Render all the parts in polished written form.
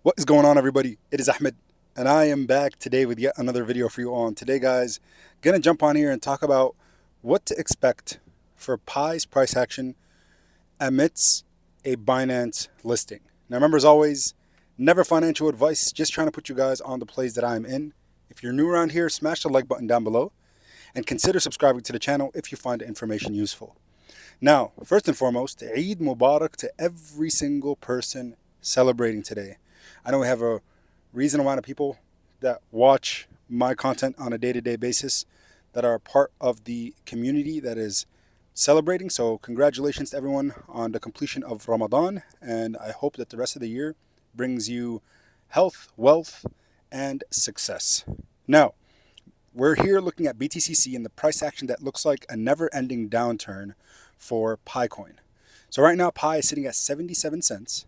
What is going on, everybody? It is Ahmed, and I am back today with yet another video for you all. And today, guys, gonna jump on here and talk about what to expect for Pi's price action amidst a Binance listing. Now, remember, as always, never financial advice, just trying to put you guys on the plays that I'm in. If you're new around here, smash the like button down below and consider subscribing to the channel if you find the information useful. Now, first and foremost, Eid Mubarak to every single person celebrating today. I know we have a reasonable amount of people that watch my content on a day-to-day basis that are part of the community that is celebrating. So congratulations to everyone on the completion of Ramadan, and I hope that the rest of the year brings you health, wealth, and success. Now, we're here looking at BTCC and the price action that looks like a never-ending downturn for Pi coin. So right now, Pi is sitting at 77 cents.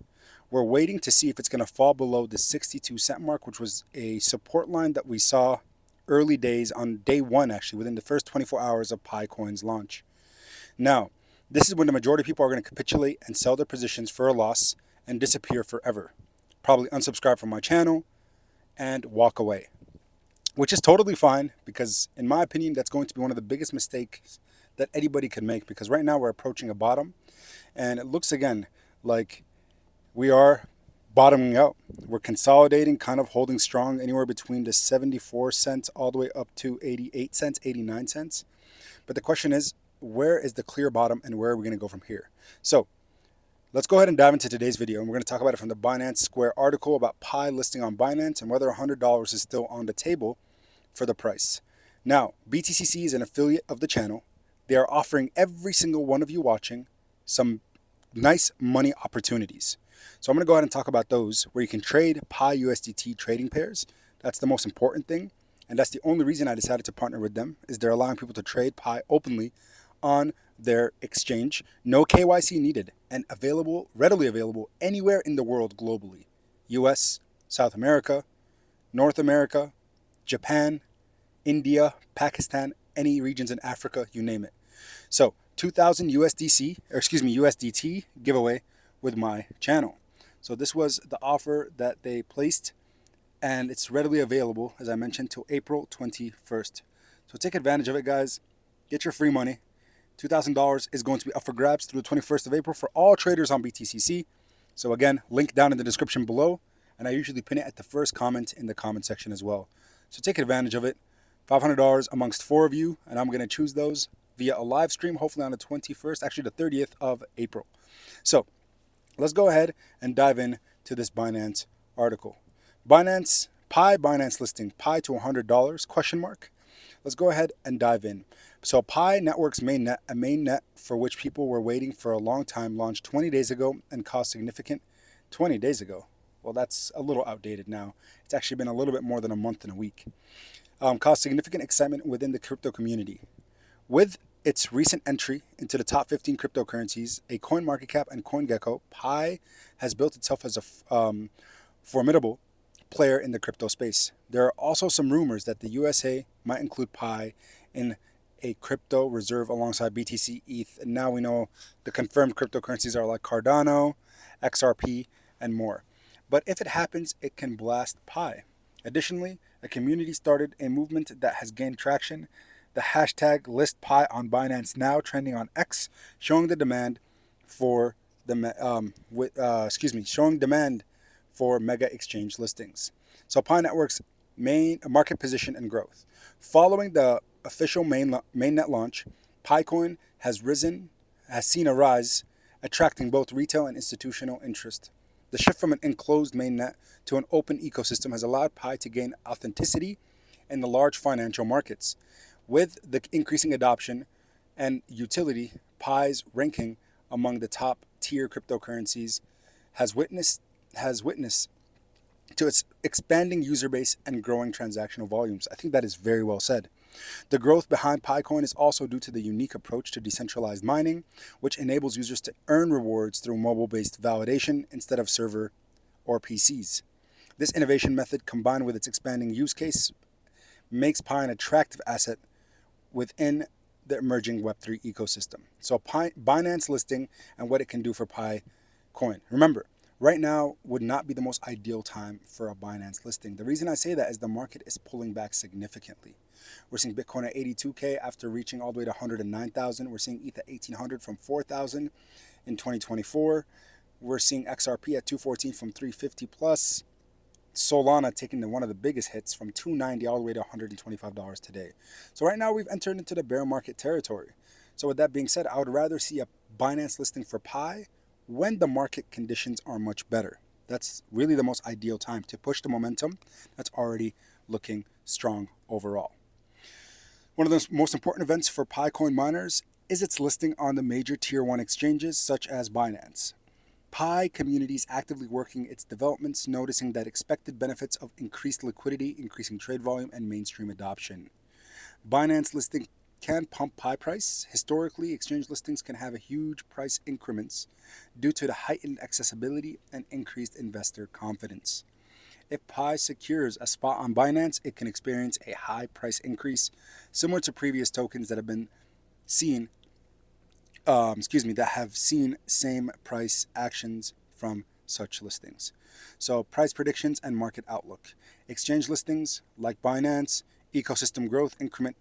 We're waiting to see if it's going to fall below the 62-cent mark, which was a support line that we saw early days on day one, actually, within the first 24 hours of Pi coin's launch. Now, this is when the majority of people are going to capitulate and sell their positions for a loss and disappear forever. Probably unsubscribe from my channel and walk away, which is totally fine because, in my opinion, that's going to be one of the biggest mistakes that anybody could make, because right now we're approaching a bottom and it looks again like we are bottoming out. We're consolidating, kind of holding strong anywhere between the 74 cents all the way up to 88 cents, 89 cents. But the question is, where is the clear bottom and where are we going to go from here? So let's go ahead and dive into today's video, and we're going to talk about it from the Binance Square article about Pi listing on Binance and whether $100 is still on the table for the price. Now, BTCC is an affiliate of the channel. They are offering every single one of you watching some nice money opportunities. So I'm going to go ahead and talk about those where you can trade Pi USDT trading pairs. That's the most important thing. And that's the only reason I decided to partner with them, is they're allowing people to trade Pi openly on their exchange. No KYC needed, and available, readily available anywhere in the world globally. US, South America, North America, Japan, India, Pakistan, any regions in Africa, you name it. So 2000 USDT giveaway with my channel. So this was the offer that they placed, and it's readily available, as I mentioned, till April 21st. So take advantage of it, guys. Get your free money. $2,000 is going to be up for grabs through the 21st of April for all traders on BTCC. So again, link down in the description below, and I usually pin it at the first comment in the comment section as well. So take advantage of it. $500 amongst 4 of you, and I'm going to choose those via a live stream, hopefully on the 21st, actually the 30th of April. So let's go ahead and dive in to this Binance article. Binance listing, Pi to $100, question mark. Let's go ahead and dive in. So Pi Network's mainnet, a mainnet for which people were waiting for a long time, launched 20 days ago and caused significant, 20 days ago. Well, that's a little outdated now. It's actually been a little bit more than a month and a week. Caused significant excitement within the crypto community. With its recent entry into the top 15 cryptocurrencies, a CoinMarketCap and CoinGecko, Pi has built itself as a formidable player in the crypto space. There are also some rumors that the USA might include Pi in a crypto reserve alongside BTC, ETH, and now we know the confirmed cryptocurrencies are like Cardano, XRP, and more. But if it happens, it can blast Pi. Additionally, a community started a movement that has gained traction. The hashtag #ListPi on Binance now trending on X, showing the demand for showing demand for mega exchange listings. So Pi Network's main market position and growth. Following the official mainnet launch, PiCoin has seen a rise, attracting both retail and institutional interest. The shift from an enclosed mainnet to an open ecosystem has allowed Pi to gain authenticity in the large financial markets. With the increasing adoption and utility, Pi's ranking among the top tier cryptocurrencies has witnessed to its expanding user base and growing transactional volumes. I think that is very well said. The growth behind PiCoin is also due to the unique approach to decentralized mining, which enables users to earn rewards through mobile-based validation instead of server or PCs. This innovation method, combined with its expanding use case, makes Pi an attractive asset within the emerging Web3 ecosystem. So Binance listing and what it can do for Pi coin. Remember, Right now would not be the most ideal time for a Binance listing. The reason I say that is the market is pulling back significantly. We're seeing Bitcoin at 82K after reaching all the way to 109,000. We're seeing ETH at 1,800 from 4,000 in 2024. We're seeing XRP at 214 from 350 plus. Solana taking one of the biggest hits from 290 all the way to $125 today. So right now we've entered into the bear market territory. So with that being said, I would rather see a Binance listing for Pi when the market conditions are much better. That's really the most ideal time to push the momentum that's already looking strong overall. One of the most important events for Pi coin miners is its listing on the major tier 1 exchanges such as Binance. Pi community is actively working its developments, noticing that expected benefits of increased liquidity, increasing trade volume, and mainstream adoption. Binance listing can pump Pi price. Historically, exchange listings can have a huge price increments due to the heightened accessibility and increased investor confidence. If Pi secures a spot on Binance, it can experience a high price increase, similar to previous tokens that have been seen that have seen same price actions from such listings. So price predictions and market outlook. Exchange listings like Binance, ecosystem growth, increment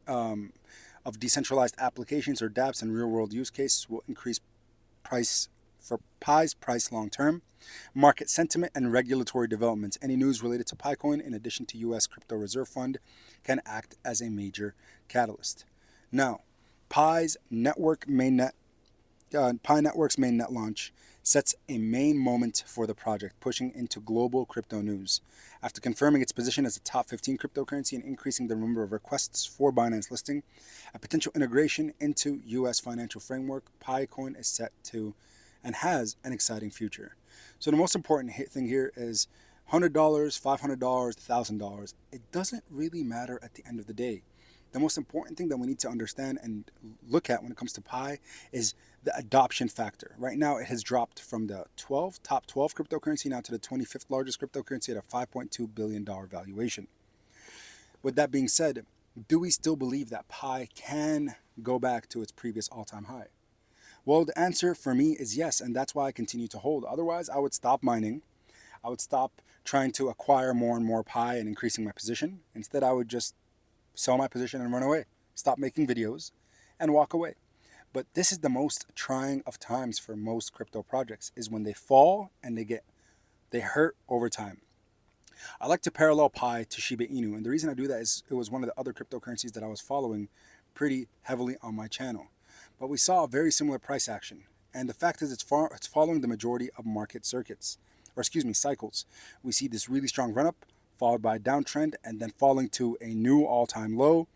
of decentralized applications or dApps and real world use cases will increase price for Pi's price long term. Market sentiment and regulatory developments. Any news related to Picoin, in addition to US Crypto Reserve Fund, can act as a major catalyst. Now, Pi Network's mainnet launch sets a main moment for the project, pushing into global crypto news. After confirming its position as a top 15 cryptocurrency and increasing the number of requests for Binance listing, a potential integration into US financial framework, Picoin is set to and has an exciting future. So the most important thing here is $100, $500, $1,000. It doesn't really matter at the end of the day. The most important thing that we need to understand and look at when it comes to Pi is the adoption factor. Right now, it has dropped from the top 12 cryptocurrency now to the 25th largest cryptocurrency at a $5.2 billion valuation. With that being said, do we still believe that Pi can go back to its previous all-time high? Well, the answer for me is yes, and that's why I continue to hold. Otherwise, I would stop mining. I would stop trying to acquire more and more Pi and increasing my position. Instead, I would just sell my position and run away, stop making videos, and walk away. But this is the most trying of times for most crypto projects, is when they fall and they hurt over time. I like to parallel Pi to Shiba Inu, and the reason I do that is it was one of the other cryptocurrencies that I was following pretty heavily on my channel. But we saw a very similar price action, and the fact is it's following the majority of market cycles. We see this really strong run-up, followed by a downtrend, and then falling to a new all-time low,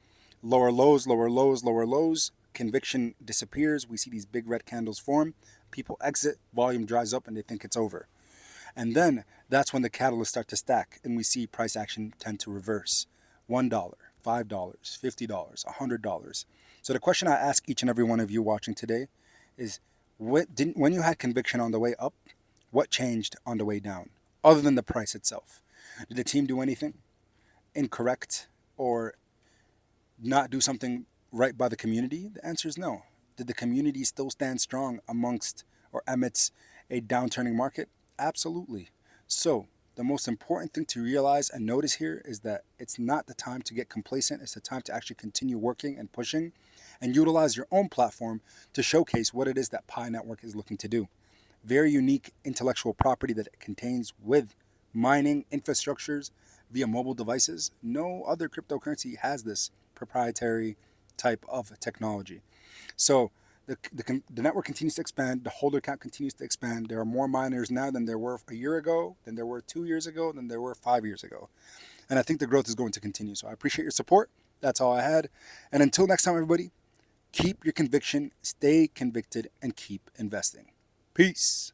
lower lows, lower lows, lower lows. Conviction disappears. We see these big red candles form. People exit, volume dries up, and they think it's over. And then that's when the catalysts start to stack, and we see price action tend to reverse. $1, $5, $50, $100. So the question I ask each and every one of you watching today is, when you had conviction on the way up, what changed on the way down, other than the price itself? Did the team do anything incorrect or not do something right by the community? The answer is no. Did the community still stand strong amidst a downturning market? Absolutely. So the most important thing to realize and notice here is that it's not the time to get complacent. It's the time to actually continue working and pushing and utilize your own platform to showcase what it is that Pi Network is looking to do. Very unique intellectual property that it contains with mining infrastructures via mobile devices. No other cryptocurrency has this proprietary type of technology. So the network continues to expand. The holder count continues to expand. There are more miners now than there were a year ago, than there were 2 years ago, than there were 5 years ago. And I think the growth is going to continue. So I appreciate your support. That's all I had. And until next time, everybody, keep your conviction, stay convicted, and keep investing. Peace.